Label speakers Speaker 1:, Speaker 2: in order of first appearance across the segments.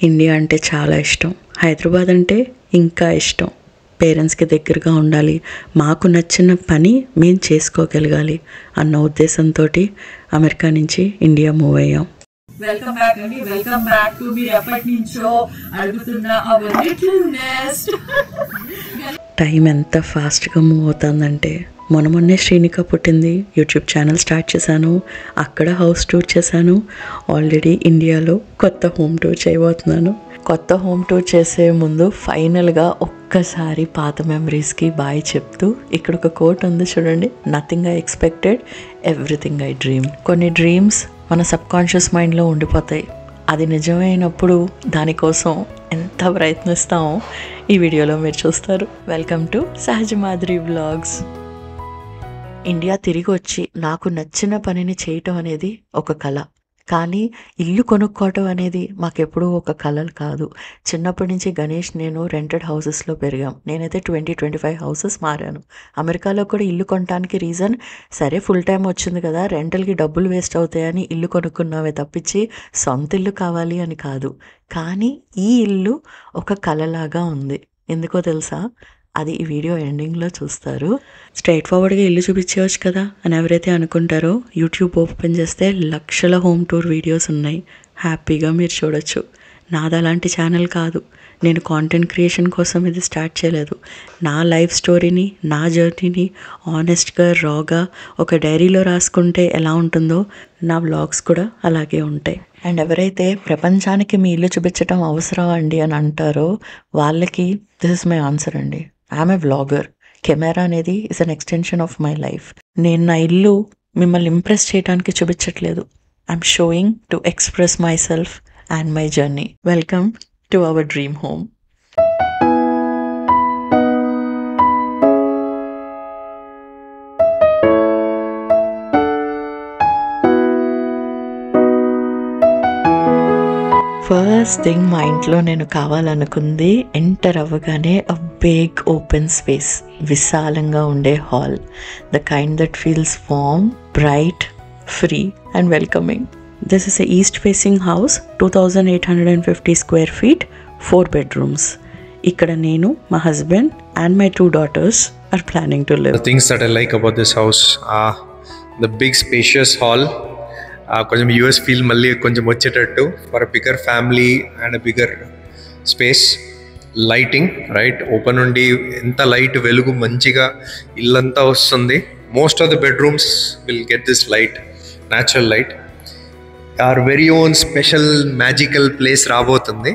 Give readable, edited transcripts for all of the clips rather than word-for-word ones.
Speaker 1: India అంటే చాలా ఇష్టం. హైదరాబాద్ అంటే ఇంకా ఇష్టం. పేరెంట్స్కి దగ్గరగా ఉండాలి, మాకు నచ్చిన పని మేము చేసుకోగలగాలి అన్న ఉద్దేశంతో అమెరికా నుంచి ఇండియా మూవ్ అయ్యాం.
Speaker 2: వెల్కమ్ బ్యాక్ అండి. వెల్కమ్ బ్యాక్ టు మీరు ఎప్పటి నుంచో అడుగుతున్న అవర్ లిటిల్ నెస్ట్.
Speaker 1: టైం ఎంత ఫాస్ట్గా మూవ్ అవుతుందంటే మొన్నే శ్రీనిక పుట్టింది, యూట్యూబ్ ఛానల్ స్టార్ట్ చేశాను, అక్కడ హౌస్ టూర్ చేశాను, ఆల్రెడీ ఇండియాలో కొత్త హోమ్ టూర్ చేయబోతున్నాను. కొత్త హోమ్ టూర్ చేసే ముందు ఫైనల్గా ఒక్కసారి పాత మెమరీస్కి బాయ్ చెప్తూ ఇక్కడ ఒక కోట్ ఉంది చూడండి, nothing I expected, everything I dream. కొన్ని డ్రీమ్స్ మన సబ్కాన్షియస్ మైండ్లో ఉండిపోతాయి, అది నిజమైనప్పుడు దానికోసం ఎంత ప్రయత్నిస్తామో ఈ వీడియోలో మీరు చూస్తారు. వెల్కమ్ టు సహజ మాధురి వ్లాగ్స్. ఇండియా తిరిగి వచ్చి నాకు నచ్చిన పనిని చేయటం అనేది ఒక కళ, కానీ ఇల్లు కొనుక్కోవటం అనేది మాకెప్పుడూ ఒక కళ కాదు. చిన్నప్పటి నుంచి గణేష్ నేను రెంటెడ్ హౌసెస్లో పెరిగాం. నేనైతే 20-25 హౌసెస్ మారాను. అమెరికాలో కూడా ఇల్లు కొనడానికి రీజన్, సరే ఫుల్ టైం వచ్చింది కదా, రెంటల్కి డబ్బులు వేస్ట్ అవుతాయని ఇల్లు కొనుక్కున్నామే తప్పించి సొంత ఇల్లు కావాలి అని కాదు. కానీ ఈ ఇల్లు ఒక కళలాగా ఉంది. ఎందుకో తెలుసా? అది ఈ వీడియో ఎండింగ్లో చూస్తారు. స్ట్రైట్ ఫార్వర్డ్గా ఇల్లు చూపించవచ్చు కదా అని ఎవరైతే అనుకుంటారో, యూట్యూబ్ ఓపెన్ చేస్తే లక్షల హోమ్ టూర్ వీడియోస్ ఉన్నాయి, హ్యాపీగా మీరు చూడొచ్చు. నాది అలాంటి ఛానల్ కాదు, నేను కాంటెంట్ క్రియేషన్ కోసం ఇది స్టార్ట్ చేయలేదు. నా లైఫ్ స్టోరీని, నా జర్నీని ఆనెస్ట్గా రాగా ఒక డైరీలో రాసుకుంటే ఎలా ఉంటుందో నా వ్లాగ్స్ కూడా అలాగే ఉంటాయి. అండ్ ఎవరైతే ప్రపంచానికి మీ ఇల్లు చూపించడం అవసరం అండి అని అంటారో వాళ్ళకి దిస్ ఇస్ మై ఆన్సర్ అండి. I'm a vlogger. కెమెరా అనేది is an extension of my life. నేను నా ఇల్లు మిమ్మల్ని ఇంప్రెస్ చేయడానికి చూపించట్లేదు, I'm showing to express my self and my journey. Welcome to our dream home. First thing మా ఇంట్లో నేను కావాలనుకుంది, ఎంటర్ అవ్వగానే అ బిగ్ ఓపెన్ స్పేస్, విశాలంగా ఉండే hall, the kind that feels warm, bright, free and welcoming. This is a east facing house, 2850 square feet, 4 bedrooms. ఇక్కడ నేను, మా husband and my 2 daughters are planning to live.
Speaker 3: The things that I like about this house are the big spacious hall, కొంచెం US feel మళ్ళీ కొంచెం వచ్చేటట్టు, for a bigger family and a bigger space. Lighting right, open నుండి ఎంత light వెలుగు మంచిగా ఇల్లంతా వస్తుంది. Most of the bedrooms will get this light, natural light. Our very own special magical place రాబోతుంది,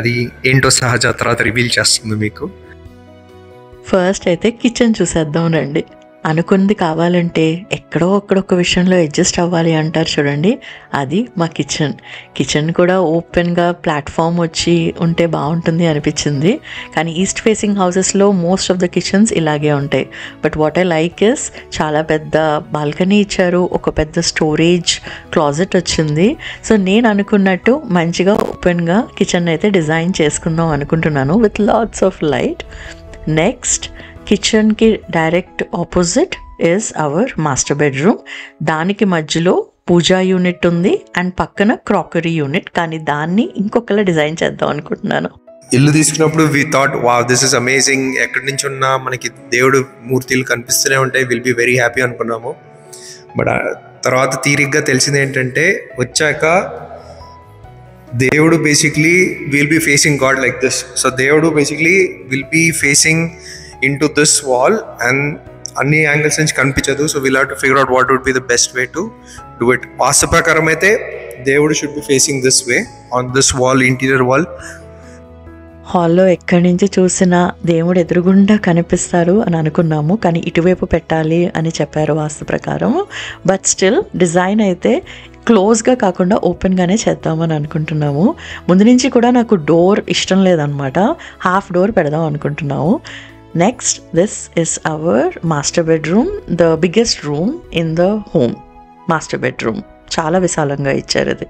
Speaker 3: అది ఏంటో సహజ తర్వాత రివీల్ చేస్తుంది మీకు.
Speaker 1: ఫస్ట్ అయితే కిచెన్ చూసేద్దాం రండి. అనుకుంది కావాలంటే ఎక్కడో ఒక్కడొక్క విషయంలో అడ్జస్ట్ అవ్వాలి అంటారు చూడండి, అది మా కిచెన్. కిచెన్ కూడా ఓపెన్గా ప్లాట్ఫామ్ వచ్చి ఉంటే బాగుంటుంది అనిపించింది, కానీ ఈస్ట్ ఫేసింగ్ హౌసెస్లో మోస్ట్ ఆఫ్ ద కిచెన్స్ ఇలాగే ఉంటాయి. But what I like is, చాలా పెద్ద బాల్కనీ ఇచ్చారు, ఒక పెద్ద స్టోరేజ్ క్లాజెట్ వచ్చింది. సో నేను అనుకున్నట్టు మంచిగా ఓపెన్గా కిచెన్ అయితే డిజైన్ చేసుకుందాం అనుకుంటున్నాను, with lots of light. Next, కిచెన్కి direct opposite is our master bedroom. దానికి మధ్యలో పూజా యూనిట్ ఉంది అండ్ పక్కన క్రాకరీ యూనిట్, కానీ దాన్ని ఇంకొకలా డిజైన్ చేద్దాం అనుకుంటున్నాను.
Speaker 3: ఇల్లు తీసుకున్నప్పుడు we thought wow this is amazing, ఎక్కడి నుంచి ఉన్నా మనకి దేవుడు మూర్తిలు కనిపిస్తూనే ఉంటాయి, విల్ బి వెరీ హ్యాపీ అనుకున్నాము. బట్ తర్వాత తీరిగ్గా తెలిసింది ఏంటంటే, వచ్చాక దేవుడు basically will be facing god like this. So దేవుడు basically will be facing into this wall and అన్ని యాంగిల్స్ నుంచి కనిపించదు. So we'll have to figure out what would be the best way to do it. Vastu ప్రకారం అయితే దేవుడు should be facing this way on this wall, interior wall.
Speaker 1: హాల్లో ఎక్కడి నుంచి చూసినా దేవుడు ఎదురుగుండా కనిపిస్తారు అని అనుకున్నాము, కానీ ఇటువైపు పెట్టాలి అని చెప్పారు వాస్తు ప్రకారం. బట్ స్టిల్ డిజైన్ అయితే క్లోజ్గా కాకుండా ఓపెన్గానే చేద్దామని అనుకుంటున్నాము. ముందు నుంచి కూడా నాకు డోర్ ఇష్టం లేదనమాట, హాఫ్ డోర్ పెడదాం అనుకుంటున్నాము. Next, this is our master bedroom, the biggest room in the home. Master bedroom చాలా విశాలంగా ఇచ్చారు ఇది.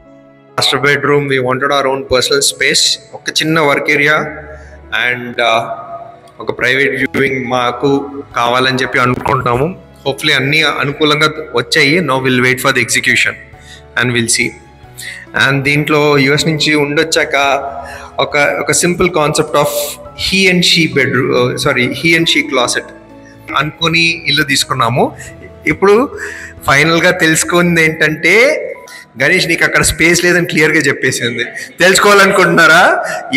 Speaker 3: Master bedroom we wanted our own personal space, ఒక చిన్న వర్క్ ఏరియా అండ్ ఒక ప్రైవేట్ వ్యూయింగ్ మాకు కావాలని చెప్పి అనుకుంటున్నాము. హోప్ఫుల్లీ అన్నీ అనుకూలంగా వచ్చాయి. Now will wait for the execution and will see. And దీంట్లో యుఎస్ నుంచి ఉండొచ్చాక ఒక simple concept of he and she closet అనుకుని ఇల్లు తీసుకున్నాము. ఇప్పుడు ఫైనల్గా తెలుసుకుంది ఏంటంటే గణేష్ నీకు అక్కడ స్పేస్ లేదని క్లియర్గా చెప్పేసింది. తెలుసుకోవాలనుకుంటున్నారా?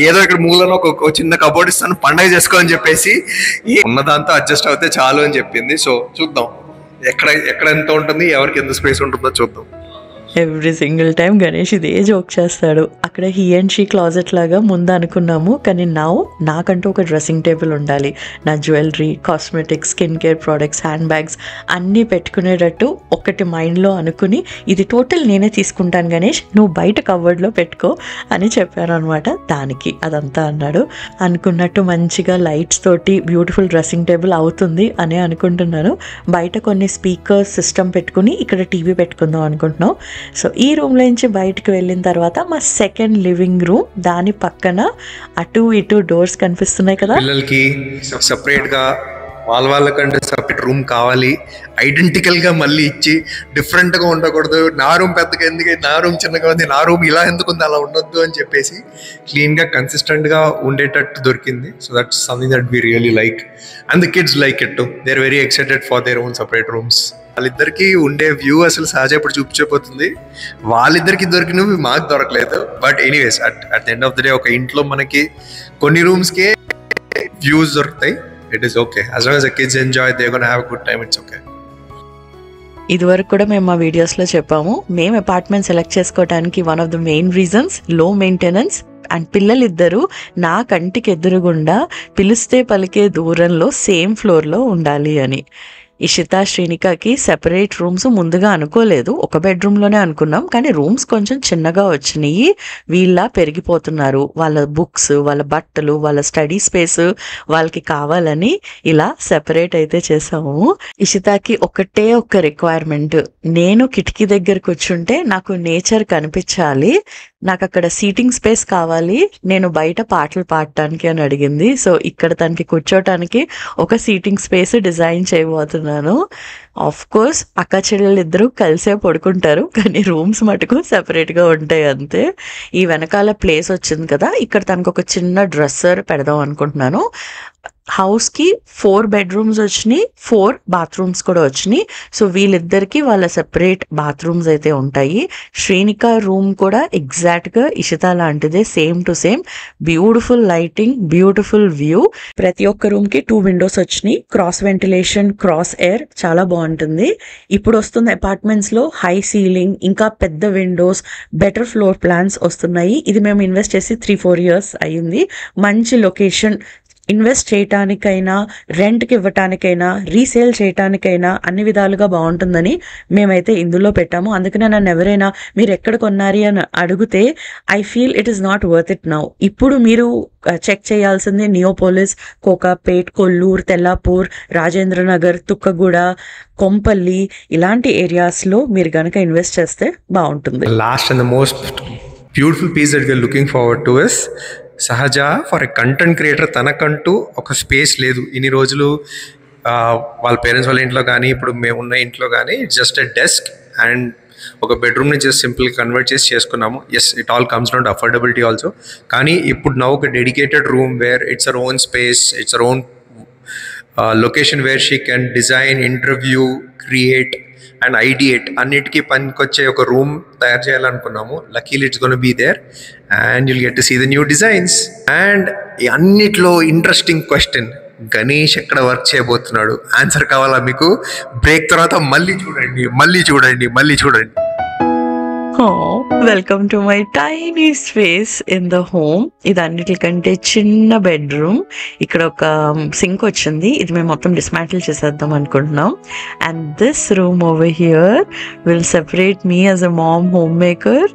Speaker 3: ఏదో ఇక్కడ మూలలో ఒక చిన్న కబోర్డ్ ఇస్తాను, పండగ చేసుకోవాలని చెప్పేసి ఉన్నదాంతో అడ్జస్ట్ అవుతే చాలు అని చెప్పింది. సో చూద్దాం ఎక్కడ ఎంత ఉంటుంది, ఎవరికి ఎంత స్పేస్ ఉంటుందో చూద్దాం.
Speaker 1: ఎవ్రీ సింగిల్ టైం గణేష్ ఇదే జోక్ చేస్తాడు. అక్కడ హీ అండ్ షీ క్లాజెట్ లాగా ముందు అనుకున్నాము, కానీ నాకంటూ ఒక డ్రెస్సింగ్ టేబుల్ ఉండాలి. నా jewellery, cosmetics, skin care products, hand bags అన్నీ పెట్టుకునేటట్టు ఒకటి మైండ్లో అనుకుని ఇది టోటల్ నేనే తీసుకుంటాను గణేష్, నువ్వు బయట కవర్డ్లో పెట్టుకో అని చెప్పాను అనమాట. దానికి అదంతా అన్నాడు. అనుకున్నట్టు మంచిగా లైట్స్ తోటి బ్యూటిఫుల్ డ్రెస్సింగ్ టేబుల్ అవుతుంది అని అనుకుంటున్నాను. బయట కొన్ని స్పీకర్స్ సిస్టమ్ పెట్టుకుని ఇక్కడ టీవీ పెట్టుకుందాం అనుకుంటున్నాం. సో ఈ రూమ్లో నుంచి బయటకు వెళ్ళిన తర్వాత మా సెకండ్ లివింగ్ రూమ్, దాని పక్కన అటు ఇటు డోర్స్ కనిపిస్తున్నాయి కదా.
Speaker 3: పిల్లలకి సెపరేట్గా వాళ్ళకంటే సపరేట్ రూమ్ కావాలి, ఐడెంటికల్గా మళ్ళీ ఇచ్చి డిఫరెంట్గా ఉండకూడదు. నా రూమ్ పెద్దగా ఎందుకు, నా రూమ్ చిన్నగా ఉంది, నా రూమ్ ఇలా ఎందుకు ఉంది, అలా ఉండొద్దు అని చెప్పేసి క్లీన్గా కన్సిస్టెంట్గా ఉండేటట్టు దొరికింది. So that's something that we really like and the kids like it too. They are very excited for their own separate rooms. వాళ్ళిద్దరికి ఉండే వ్యూ అసలు సహజ ఇప్పుడు చూపించబోతుంది. వాళ్ళిద్దరికి దొరికినవి మాకు దొరకలేదు. But anyways at the end of the day ఒక ఇంట్లో మనకి కొన్ని రూమ్స్కే వ్యూస్ దొరుకుతాయి. It is okay. As long as the kids enjoy, they're going to have a good time, it's okay.
Speaker 1: ఇదివరకు కూడా మేము మా వీడియోస్లో చెప్పాము, మేము అపార్ట్మెంట్ సెలెక్ట్ చేసుకోవడానికి one of the main reasons లో మెయింటెనెన్స్ అండ్ పిల్లలిద్దరూ నా కంటికి ఎదురుగుండా పిలిస్తే పలికే దూరంలో సేమ్ ఫ్లోర్లో ఉండాలి అని. ఇషిత, శ్రీనికకి సెపరేట్ రూమ్స్ ముందుగా అనుకోలేదు, ఒక బెడ్రూమ్లోనే అనుకున్నాం. కానీ రూమ్స్ కొంచెం చిన్నగా వచ్చినాయి. వీళ్ళ పెరిగిపోతున్నారు, వాళ్ళ బుక్స్, వాళ్ళ బట్టలు, వాళ్ళ స్టడీ స్పేస్ వాళ్ళకి కావాలని ఇలా సెపరేట్ అయితే చేసాము. ఇషితకి ఒకటే ఒక రిక్వైర్మెంట్, నేను కిటికీ దగ్గర కూర్చుంటే నాకు నేచర్ కనిపించాలి, నాకు అక్కడ సీటింగ్ స్పేస్ కావాలి, నేను బయట పాటలు పాడటానికి అని అడిగింది. సో ఇక్కడ తనకి కూర్చోటానికి ఒక సీటింగ్ స్పేస్ డిజైన్ చేయబోతున్నాను. ఆఫ్ కోర్స్ అక్క చెల్లెలు ఇద్దరు కలిసే పడుకుంటారు, కానీ రూమ్స్ మటుకు సెపరేట్గా ఉంటాయి అంతే. ఈ వెనకాల ప్లేస్ వచ్చింది కదా, ఇక్కడ తనకు ఒక చిన్న డ్రెస్సర్ పెడదాం అనుకుంటున్నాను. హౌస్కి 4 బెడ్రూమ్స్ వచ్చినాయి, 4 బాత్రూమ్స్ కూడా వచ్చినాయి. సో వీళ్ళిద్దరికి వాళ్ళ సెపరేట్ బాత్రూమ్స్ అయితే ఉంటాయి. శ్రీనిక రూమ్ కూడా ఎగ్జాక్ట్గా ఇషిత లాంటిదే, same to same. Beautiful lighting, beautiful view. ప్రతి ఒక్క రూమ్కి 2 విండోస్ వచ్చినాయి, క్రాస్ వెంటిలేషన్, క్రాస్ ఎయిర్, చాలా బాగుంటుంది. ఇప్పుడు వస్తున్న అపార్ట్మెంట్స్లో హై సీలింగ్, ఇంకా పెద్ద విండోస్, బెటర్ ఫ్లోర్ ప్లాన్స్ వస్తున్నాయి. ఇది మేము ఇన్వెస్ట్ చేసి 3-4 years అయ్యింది. మంచి లొకేషన్, ఇన్వెస్ట్ చేయటానికైనా, రెంట్కి ఇవ్వటానికైనా, రీసేల్ చేయటానికైనా అన్ని విధాలుగా బాగుంటుందని మేమైతే ఇందులో పెట్టాము. అందుకనే నన్ను ఎవరైనా మీరు ఎక్కడ కొన్నారు అని అడిగితే I feel it is not worth it now. ఇప్పుడు మీరు చెక్ చేయాల్సింది నియోపోలిస్, కోకాపేట్, కొల్లూరు, తెల్లాపూర్, రాజేంద్రనగర్, తుక్కగూడ, కొంపల్లి ఇలాంటి ఏరియాస్లో మీరు కనుక ఇన్వెస్ట్ చేస్తే బాగుంటుంది.
Speaker 3: Last and the most beautiful piece that we're looking forward to is Sahaja. For a content creator తనకంటూ ఒక స్పేస్ లేదు ఇన్ని రోజులు. వాళ్ళ పేరెంట్స్ వాళ్ళ ఇంట్లో కానీ ఇప్పుడు మేము ఉన్న ఇంట్లో కానీ it's just a desk and ఒక బెడ్రూమ్ని జస్ట్ సింపుల్గా కన్వర్ట్ చేసి చేసుకున్నాము. Yes, it all comes down to affordability also. కానీ ఇప్పుడు నా ఒక dedicated room where it's our own space, it's our own location where she can design, interview, create and ideate అన్నిటికీ పనికొచ్చే ఒక రూమ్ తయారు చేయాలనుకున్నాము. Luckily it's gonna be there and you'll get to see the new designs. And అన్నిట్లో interesting question, Ganesh ఎక్కడ work చేయబోతున్నాడు? Answer కావాలా మీకు? బ్రేక్ తర్వాత మళ్ళీ చూడండి.
Speaker 1: Welcome to my tiny space in the home. ఇది అన్నిటికంటే చిన్న బెడ్రూమ్. ఇక్కడ ఒక సింక్ వచ్చింది, ఇది మేము మొత్తం డిస్మాంటిల్ చేసేద్దాం అనుకుంటున్నాం. And this room over here will separate me as a ma'am home maker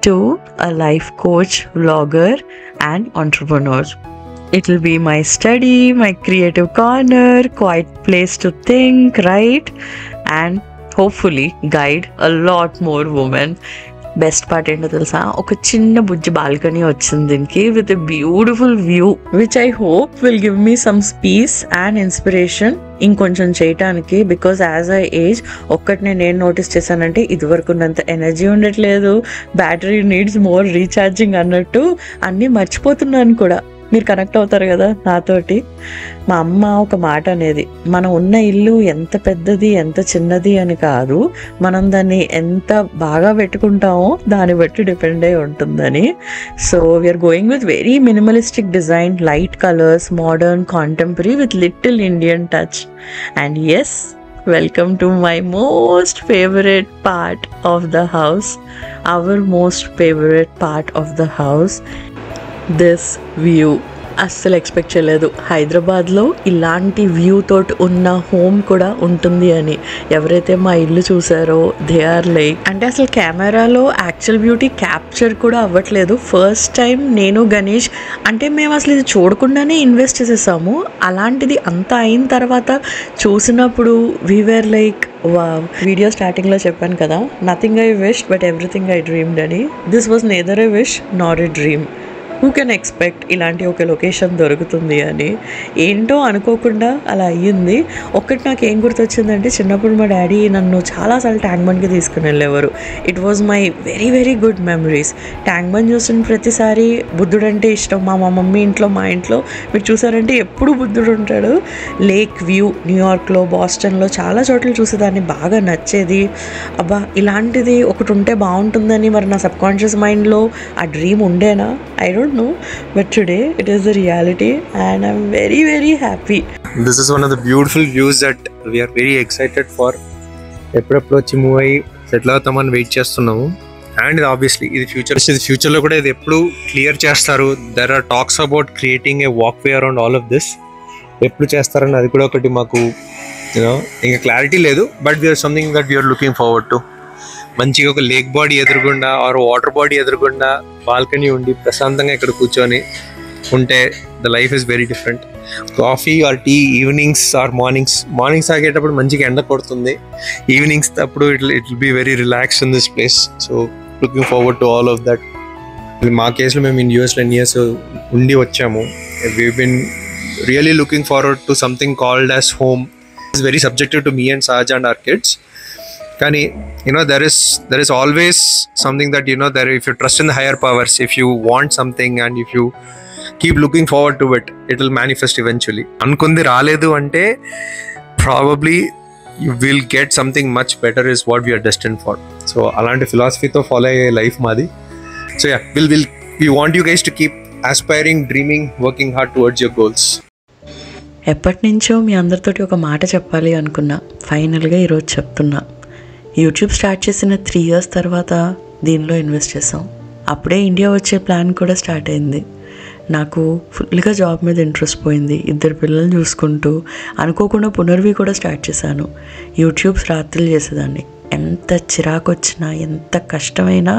Speaker 1: to a life coach, vlogger and entrepreneur. It will be my study, my creative corner, quiet place to think, write and hopefully guide a lot more women best part ఏంటో తెలుసా, ఒక చిన్న బుజ్జి balcony వచ్చింది దీనికి with a beautiful view which I hope will give me some piece and inspiration ఇంకొంచెం చేయటానికి. Because as I age ఒక్కటి నేను నోటీస్ చేశానంటే ఇదివరకు ఉన్నంత ఎనర్జీ ఉండట్లేదు, బ్యాటరీ నీడ్స్ మోర్ రీఛార్జింగ్ అన్నట్టు అన్నీ మర్చిపోతున్నాను కూడా. మీరు కనెక్ట్ అవుతారు కదా నాతోటి. మా అమ్మ ఒక మాట అనేది, మనం ఉన్న ఇల్లు ఎంత పెద్దది ఎంత చిన్నది అని కాదు, మనం దాన్ని ఎంత బాగా పెట్టుకుంటామో దాన్ని బట్టి డిపెండ్ అయి ఉంటుందని. So we're going with very minimalistic design, light colours, modern, contemporary with little Indian touch. And yes, welcome to my most favorite part of the house, our most favorite part of the house, this view. అస్సలు expect చేయలేదు హైదరాబాద్లో ఇలాంటి view తోటి ఉన్న home కూడా ఉంటుంది అని. ఎవరైతే మా ఇల్లు చూసారో దే ఆర్ లైక్, అంటే అసలు కెమెరాలో యాక్చువల్ బ్యూటీ క్యాప్చర్ కూడా అవ్వట్లేదు. ఫస్ట్ టైం నేను గణేష్ అంటే మేము అసలు ఇది చూడకుండానే ఇన్వెస్ట్ చేసేసాము. అలాంటిది అంతా అయిన తర్వాత చూసినప్పుడు we were like wow. Video స్టార్టింగ్లో చెప్పాను కదా, nothing I wish but everything I dreamed అని. This was neither a wish nor a dream. Who can expect ఇలాంటి ఒక లొకేషన్ దొరుకుతుంది అని. ఏంటో అనుకోకుండా అలా అయ్యింది. ఒక్కటి నాకు ఏం గుర్తొచ్చిందంటే, చిన్నప్పుడు మా డాడీ నన్ను చాలాసార్లు ట్యాంక్ బండ్కి తీసుకుని వెళ్ళేవారు. It was my very very good memories. Tank bund చూసిన ప్రతిసారి బుద్ధుడు అంటే ఇష్టం. మా మమ్మీ ఇంట్లో మా ఇంట్లో మీరు చూసారంటే ఎప్పుడు బుద్ధుడు ఉంటాడు. లేక్ వ్యూ న్యూయార్క్లో, బాస్టన్లో చాలా చోట్ల చూసేదాన్ని, బాగా నచ్చేది. అబ్బా ఇలాంటిది ఒకటి ఉంటే బాగుంటుందని మరి నా సబ్ కాన్షియస్ మైండ్లో ఆ డ్రీమ్ ఉండేనా? I don't know, but today it is a reality and I'm very very happy.
Speaker 3: This is one of the beautiful views that we are very excited for. ఎప్పుడెప్పుడు వచ్చి మూవ్ అయ్యి settle అవుతామని wait చేస్తున్నాము. And obviously ఇది ఫ్యూచర్లో కూడా ఇది ఎప్పుడు క్లియర్ చేస్తారు. There are talks about creating a walkway around all of this. ఎప్పుడు చేస్తారని అది కూడా ఒకటి మాకు ఇంకా క్లారిటీ లేదు. But we're something that we're looking forward to. మంచిగా ఒక లేక్ బాడీ ఎదురుగుండా ఆర్ వాటర్ బాడీ ఎదురుగుండా బాల్కనీ ఉండి ప్రశాంతంగా ఇక్కడ కూర్చొని ఉంటే the life is very different. Coffee or tea evenings or mornings తాగేటప్పుడు మంచిగా ఎండ కొడుతుంది. ఈవినింగ్స్ అప్పుడు it will be very relax in this place. So looking forward to all of that. మా కేసులో మేము ఇన్ యూఎస్లో 10 years ఉండి వచ్చాము. We been really looking forward to something called as home. It's very subjective to me and సహజ and our kids. కానీ there is always something that that if you trust in the higher powers, if you want something and if you keep looking forward to it, it will manifest eventually. Ankundi raledu ante probably you will get something much better is what we are destined for. So alanti philosophy tho follow a life madi. So yeah, we want you guys to keep aspiring, dreaming, working hard towards your goals.
Speaker 1: ఎప్పటి నుంచో మీ అందరితోటి ఒక మాట చెప్పాలి అనుకున్నా, ఫైనల్గా ఈరోజు చెప్తున్నా. యూట్యూబ్ స్టార్ట్ చేసిన 3 years తర్వాత దీనిలో ఇన్వెస్ట్ చేసాం. అప్పుడే ఇండియా వచ్చే ప్లాన్ కూడా స్టార్ట్ అయింది. నాకు ఫుల్గా జాబ్ మీద ఇంట్రెస్ట్ పోయింది. 2 పిల్లలు చూసుకుంటూ అనుకోకుండా పునర్వి కూడా స్టార్ట్ చేశాను. యూట్యూబ్స్ రాత్రులు చేసేదాన్ని. ఎంత చిరాకు వచ్చినా ఎంత కష్టమైనా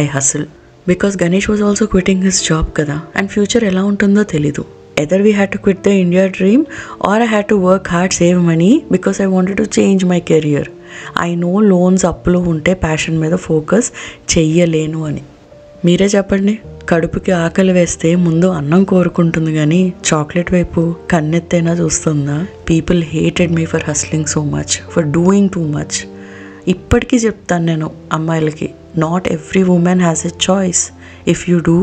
Speaker 1: I hustle. Because Ganesh was also quitting his job కదా, అండ్ ఫ్యూచర్ ఎలా ఉంటుందో తెలీదు. Either we had to quit the India dream or I had to work hard, save money because I wanted to change my career. I know loans అప్పులు ఉంటే passion మీద focus చెయ్యలేను అని. మీరే చెప్పండి, కడుపుకి ఆకలి వేస్తే ముందు అన్నం కోరుకుంటుంది కానీ చాక్లెట్ వైపు కన్నెత్తైనా చూస్తుందా? People hated me for hustling so much, for doing too much. ఇప్పటికీ చెప్తాను నేను అమ్మాయిలకి, not every woman has a choice. If you do,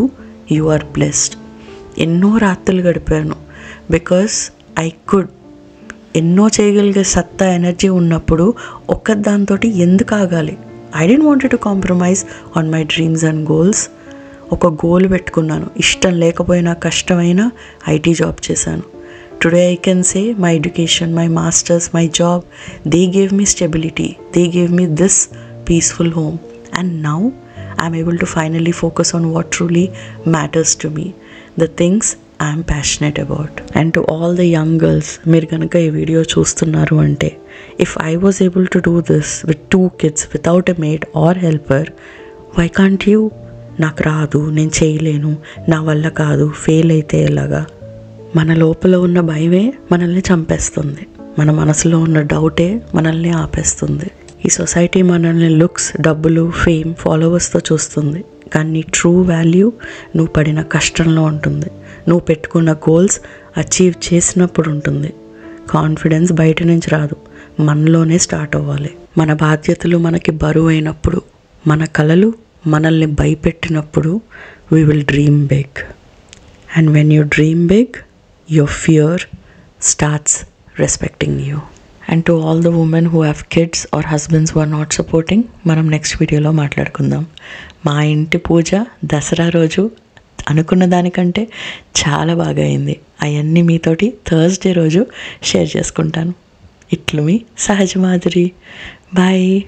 Speaker 1: you are blessed. ఎన్నో రాత్రులు గడిపాను బికాస్ ఐ కుడ్. ఎన్నో చేయగలిగే సత్తా, ఎనర్జీ ఉన్నప్పుడు ఒక్కదాంతో ఎందుకు ఆగాలి? I don't wanted to compromise on my dreams and goals. ఒక గోల్ పెట్టుకున్నాను, ఇష్టం లేకపోయినా కష్టమైనా ఐటీ జాబ్ చేశాను. Today I can say my education, my masters, my job, they gave me stability, they gave me this peaceful home. And now I'm able to finally focus on what truly matters to me, the things I'm passionate about. And to all the young girls, మీరు కనుక ఈ video చూస్తున్నారు అంటే, if I was able to do this with 2 kids without a maid or helper, why can't you? నాకు రాదు, నేను చేయలేను, నా వల్ల కాదు, ఫెయిల్ అయితే ఎలాగా? మన లోపల ఉన్న భయమే మనల్ని చంపేస్తుంది. మన మనసులో ఉన్న డౌటే మనల్ని ఆపేస్తుంది. ఈ సొసైటీ మనల్ని లుక్స్, డబ్బులు, ఫేమ్, ఫాలోవర్స్తో చూస్తుంది. కానీ నీ ట్రూ వాల్యూ నువ్వు పడిన కష్టంలో ఉంటుంది. నువ్వు పెట్టుకున్న గోల్స్ అచీవ్ చేసినప్పుడు ఉంటుంది. కాన్ఫిడెన్స్ బయట నుంచి రాదు, మనలోనే స్టార్ట్ అవ్వాలి. మన బాధ్యతలు మనకి బరువు అయినప్పుడు, మన కలలు మనల్ని భయపెట్టినప్పుడు we will dream big. And when you dream big, your fear starts respecting you. And to all the women who have kids or husbands who are not supporting, మనం నెక్స్ట్ వీడియోలో మాట్లాడుకుందాం. మా ఇంటి పూజ దసరా రోజు అనుకున్న దానికంటే చాలా బాగా అయింది. అవన్నీ మీతోటి థర్స్డే రోజు షేర్ చేసుకుంటాను. ఇట్లు మీ సహజ మాధురి. బాయ్.